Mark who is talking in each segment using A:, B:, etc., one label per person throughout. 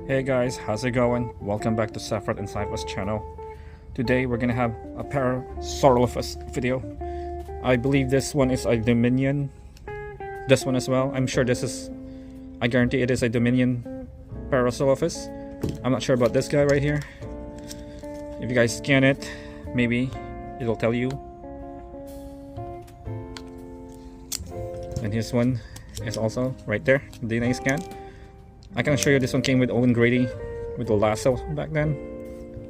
A: Hey guys, how's it going? Welcome back to Sephiroth and Cypher's channel. Today we're gonna have a Parasaurolophus video. I believe this one is a Dominion. This one as well. I'm sure this is, I guarantee it is a Dominion Parasaurolophus. I'm not sure about this guy right here. If you guys scan it, maybe it'll tell you. And this one is also right there, DNA scan. I can show you this one came with Owen Grady with the lasso back then,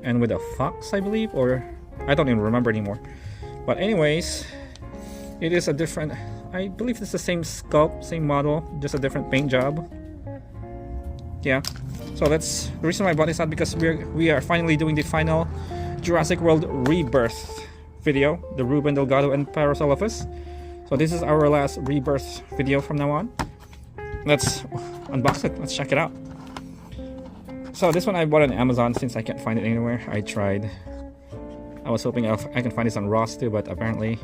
A: and with a fox, I believe, or I don't even remember anymore. But anyways, it is a different, I believe it's the same sculpt, same model, just a different paint job. Yeah, so that's the reason why I bought this out, because we are finally doing the final Jurassic World Rebirth video, the Ruben, Delgado, and Parasaurolophus. So this is our last Rebirth video from now on. Let's unbox it. Let's check it out. So this one I bought on Amazon since I can't find it anywhere. I tried. I was hoping I can find this on Ross too, but apparently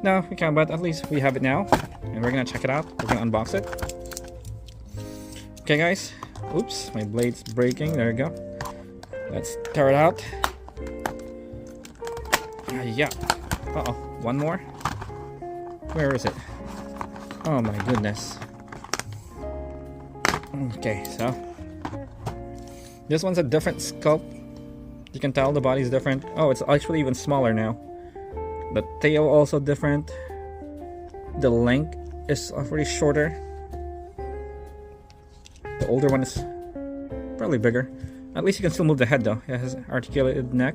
A: no, we can't. But at least we have it now, and we're gonna check it out. We're gonna unbox it. Okay, guys. Oops, my blade's breaking. There we go. Let's tear it out. Yeah. Uh-oh. One more. Where is it? Oh my goodness. Okay, so this one's a different sculpt. You can tell the body's different. Oh, it's actually even smaller now. The tail also different. The length is already shorter. The older one is probably bigger. At least you can still move the head though. It has articulated neck.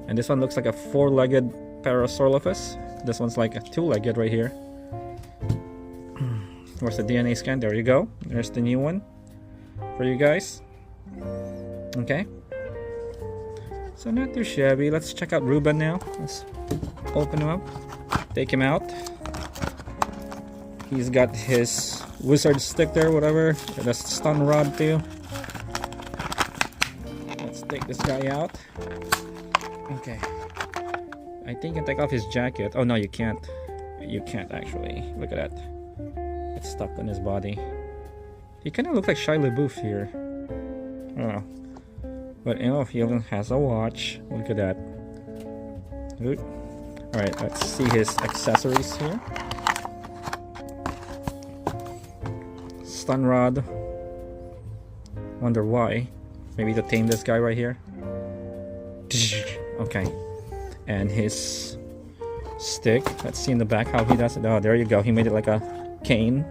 A: And this one looks like a four-legged Parasaurolophus. This one's like a two-legged right here. Where's the DNA scan? There you go. There's the new one for you guys. Okay. So not too shabby. Let's check out Ruben now. Let's open him up. Take him out. He's got his wizard stick there, whatever. The stun rod too. Let's take this guy out. Okay. I think you can take off his jacket. Oh no, you can't. You can't actually. Look at that. It's stuck on his body. He kind of looks like Shia LaBeouf here. I don't know. But you know, he even has a watch. Look at that. Good. Alright, let's see his accessories here. Stun rod. Wonder why. Maybe to tame this guy right here. Okay. And his stick. Let's see in the back how he does it. Oh, there you go. He made it like a cane.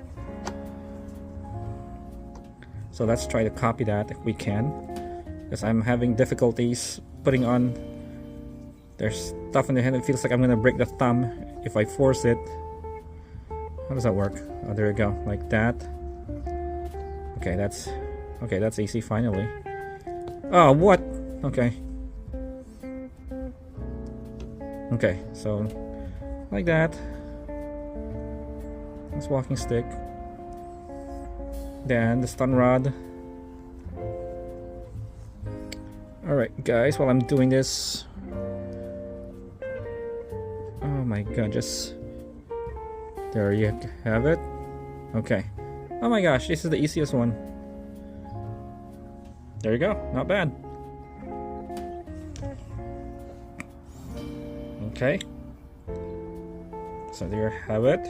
A: So let's try to copy that if we can, because I'm having difficulties putting on. There's stuff in the hand. It feels like I'm gonna break the thumb if I force it. How does that work? Oh, there you go, like that. Okay, that's easy finally. Oh, what? Okay, so like that. This walking stick. Then the stun rod. Alright guys, while I'm doing this, oh my god, just there you have it. Okay. Oh my gosh, this is the easiest one. There you go, not bad. Okay, so there you have it.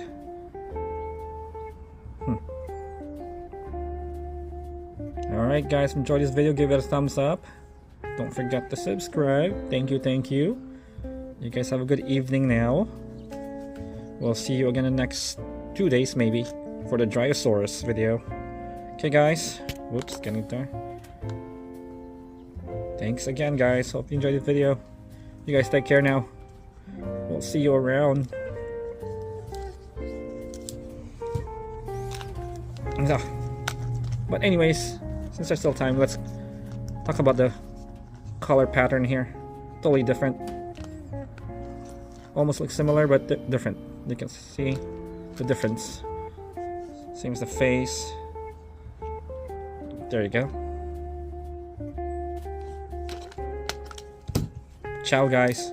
A: Alright guys, enjoy this video, give it a thumbs up. Don't forget to subscribe. Thank you. You guys have a good evening now. We'll see you again in the next 2 days maybe for the Dryosaurus video. Okay guys. Whoops, getting there. Thanks again guys. Hope you enjoyed the video. You guys take care now. We'll see you around. But anyways, since there's still time, let's talk about the color pattern here. Totally different. Almost looks similar, but different. You can see the difference. Same as the face. There you go. Ciao, guys.